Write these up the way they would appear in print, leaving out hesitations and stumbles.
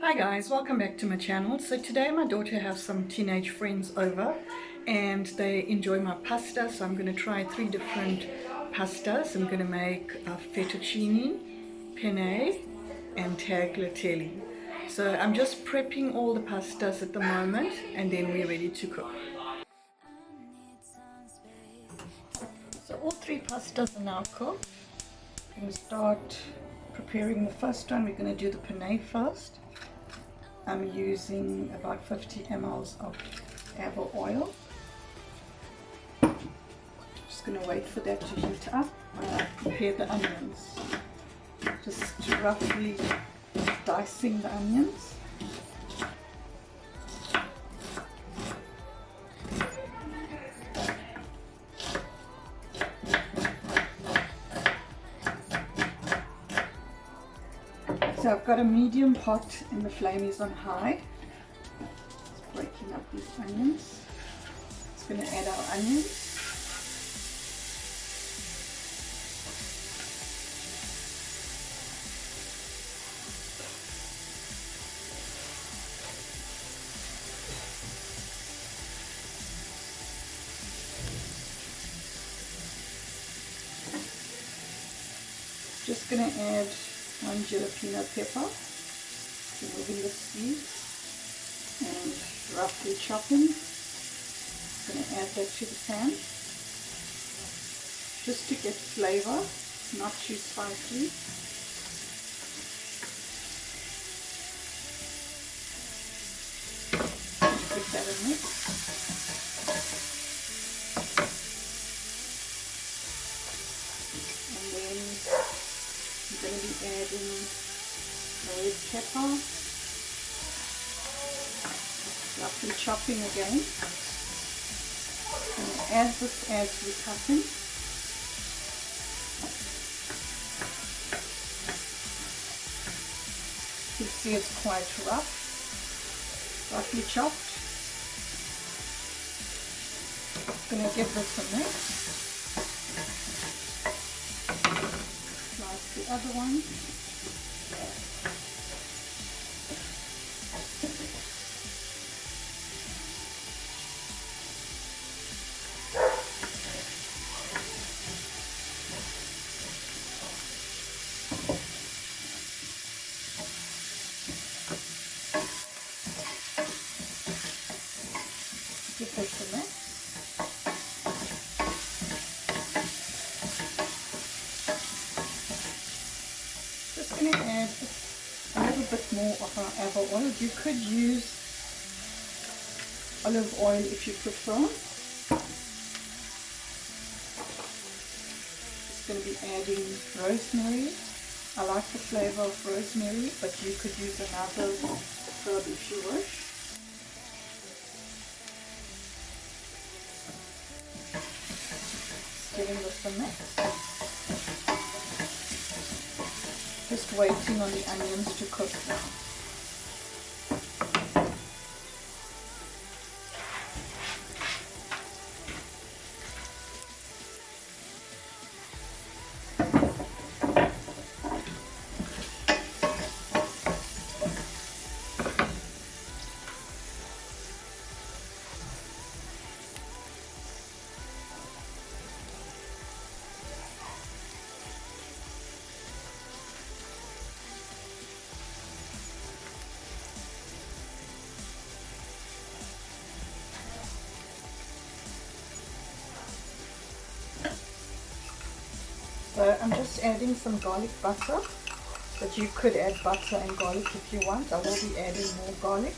Hi guys, welcome back to my channel. So today my daughter has some teenage friends over and they enjoy my pasta, so I'm going to try 3 different pastas. I'm going to make fettuccine, penne and tagliatelle. So I'm just prepping all the pastas at the moment and then we're ready to cook. So all 3 pastas are now cooked. I'm going to start preparing the first one. We're going to do the penne first. I'm using about 50 ml of avocado oil. Just going to wait for that to heat up while I prepare the onions. Just roughly dicing the onions. So I've got a medium pot and the flame is on high. Just breaking up these onions. Just going to add our onions. Just going to add 1 jalapeno pepper, removing the seeds and roughly chopping. Going to add that to the pan just to get flavor, not too spicy. Give that a mix. And then I'm going to be adding red pepper, roughly chopping again. I'm going to add this as we're cutting. You see it's quite rough, roughly chopped. I'm going to give this a mix. Slice the other one. Give this a mix. Just going to add a little bit more of our avocado oil. You could use olive oil if you prefer. Just going to be adding rosemary. I like the flavor of rosemary, but you could use another herb if you wish. Giving this a mix. Just waiting on the onions to cook now. So I'm just adding some garlic butter, but you could add butter and garlic if you want. I will be adding more garlic.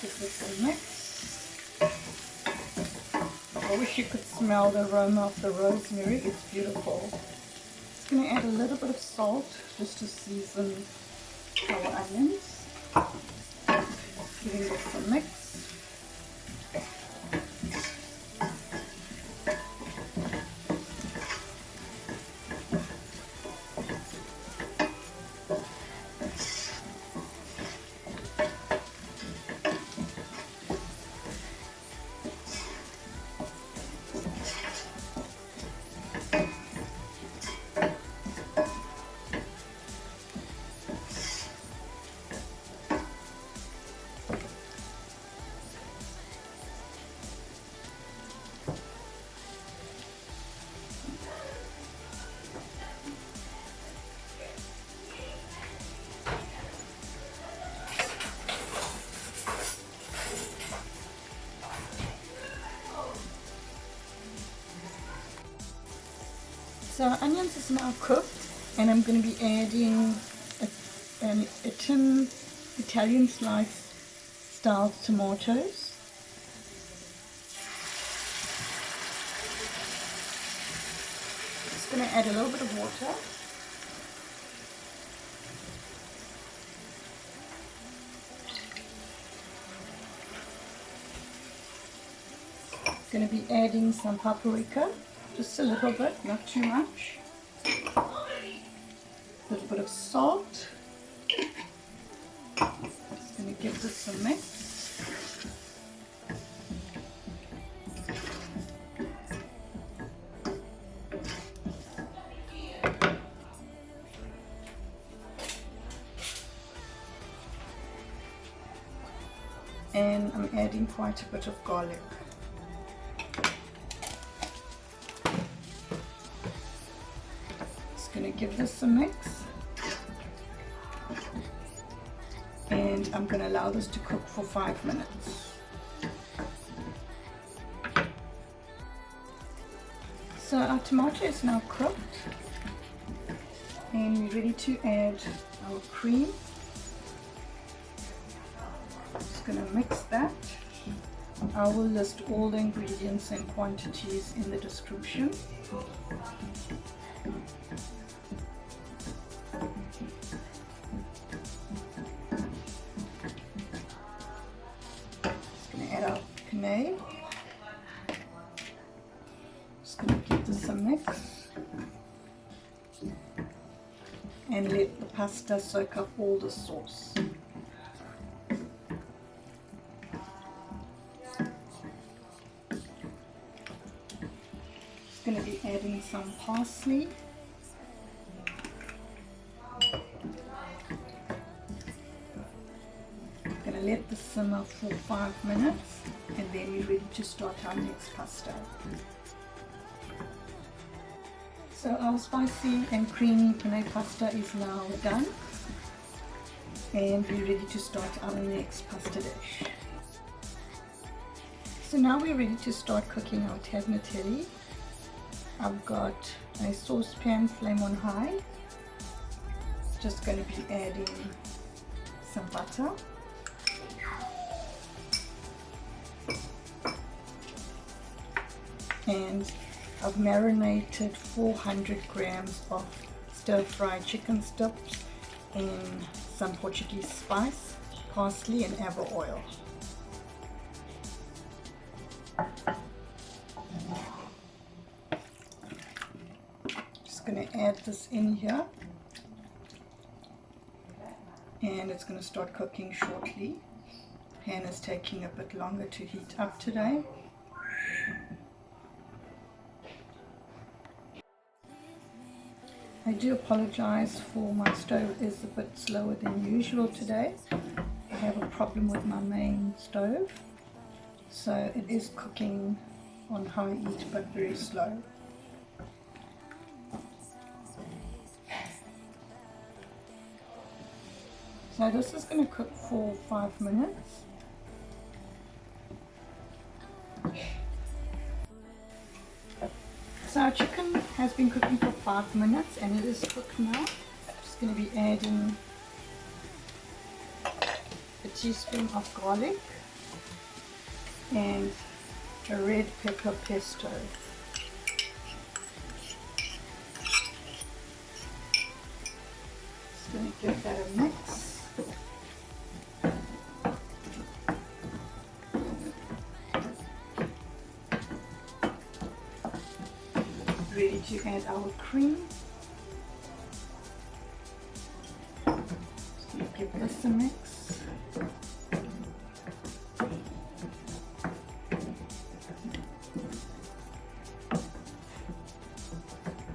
Give this a mix. I wish you could smell the aroma of the rosemary, it's beautiful. Just going to add a little bit of salt just to season our onions. Giving this a mix. So onions is now cooked, and I'm going to be adding a tin Italian slice style tomatoes. Just going to add a little bit of water. Going to be adding some paprika, just a little bit, not too much. A little bit of salt. Just going to give this a mix. And I'm adding quite a bit of garlic. Going to give this a mix, and I'm going to allow this to cook for 5 minutes. So our tomato is now cooked, and we're ready to add our cream. Just going to mix that. I will list all the ingredients and quantities in the description. Penne. Just going to give this a mix and let the pasta soak up all the sauce. Just going to be adding some parsley. Let this simmer for 5 minutes, and then we're ready to start our next pasta. So our spicy and creamy penne pasta is now done, and we're ready to start our next pasta dish. So now we're ready to start cooking our tagliatelle. I've got a saucepan, flame on high. Just going to be adding some butter. And I've marinated 400 grams of stir-fried chicken strips in some Portuguese spice, parsley and ava oil. Just going to add this in here, and it's going to start cooking shortly. Pan is taking a bit longer to heat up today. I do apologize for my stove is a bit slower than usual today. I have a problem with my main stove, so it is cooking on high heat but very slow. So this is going to cook for 5 minutes. So our chicken has been cooking for 5 minutes and it is cooked now. I'm just going to be adding a teaspoon of garlic and a red pepper pesto. Just going to give that a mix. Ready to add our cream. Just going to give this a mix.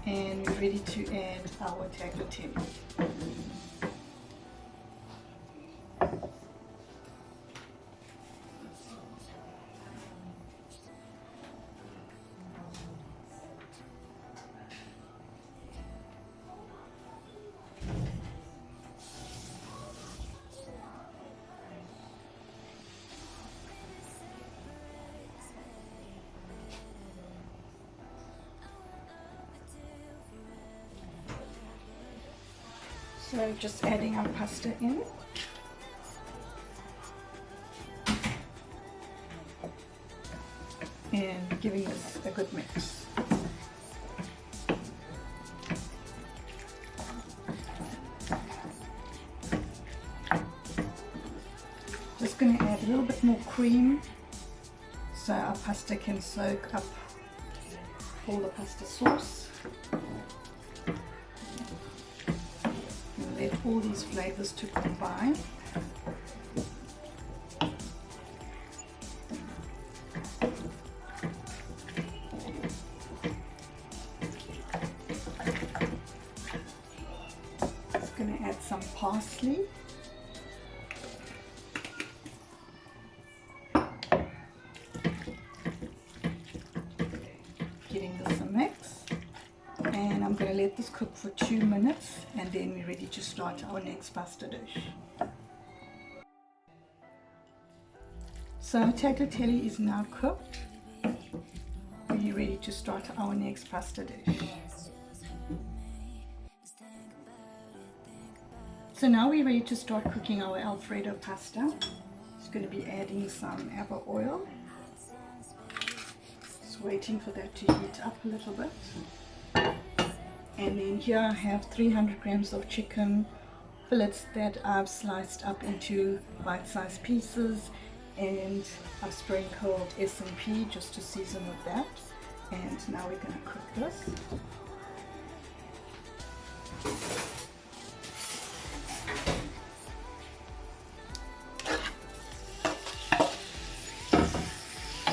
And we're ready to add our tagliatelle. So just adding our pasta in. And giving this a good mix. Just going to add a little bit more cream so our pasta can soak up all the pasta sauce. And let all these flavors to combine. Just going to add some parsley. Getting this a mix, and I'm going to let this cook for 2 minutes, and then we're ready to start our next pasta dish. So tagliatelle is now cooked. We're ready to start our next pasta dish. So now we're ready to start cooking our Alfredo pasta. Just going to be adding some olive oil. Waiting for that to heat up a little bit. And then here I have 300 grams of chicken fillets that I've sliced up into bite-sized pieces, and I've sprinkled S&P just to season with that. And now we're going to cook this.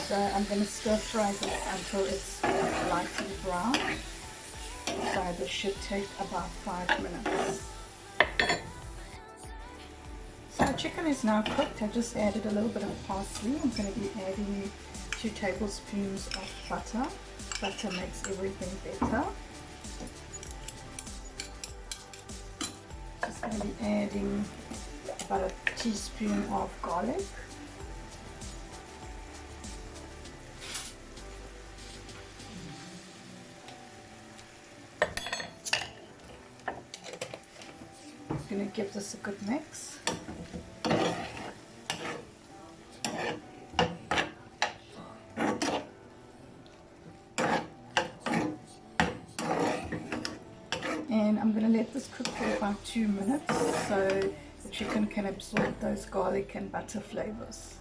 So I'm going to stir fry this until it's lightly brown. So this should take about 5 minutes. So our chicken is now cooked. I just added a little bit of parsley. I'm going to be adding 2 tablespoons of butter. Butter makes everything better. Just going to be adding about a teaspoon of garlic. Going to give this a good mix. And I'm going to let this cook for about 2 minutes so the chicken can absorb those garlic and butter flavors.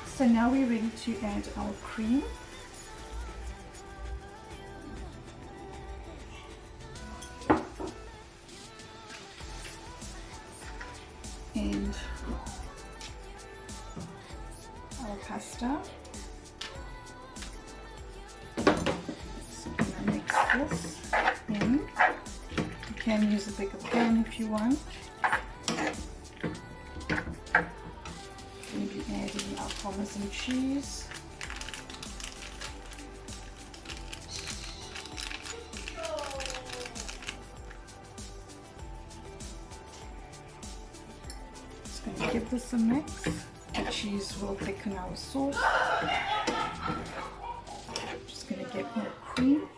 So now we're ready to add our cream. And our pasta. So I'm going to mix this in. You can use a bigger pan if you want. Going to be adding our parmesan cheese. Give this a mix. The cheese will thicken our sauce. Just going to get more cream.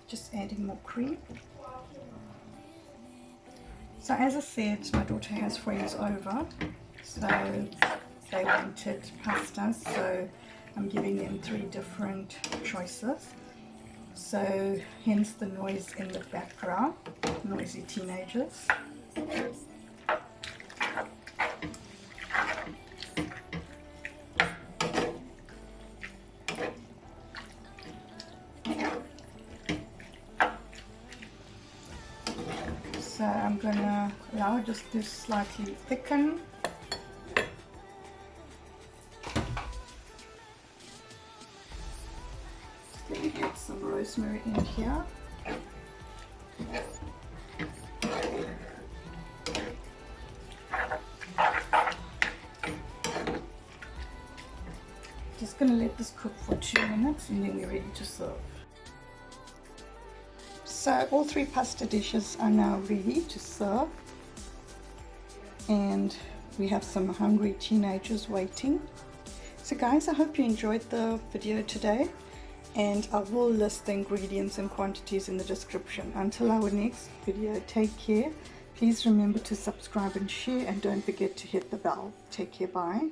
Just adding more cream. So as I said, my daughter has friends over, so they wanted pasta, so I'm giving them 3 different choices. So hence the noise in the background, noisy teenagers. So I'm gonna allow it just to slightly thicken. Let me get some rosemary in here. Just gonna let this cook for 2 minutes and then we're ready to serve. So all three pasta dishes are now ready to serve, and we have some hungry teenagers waiting. So guys, I hope you enjoyed the video today, and I will list the ingredients and quantities in the description. Until our next video, take care. Please remember to subscribe and share, and don't forget to hit the bell. Take care, bye.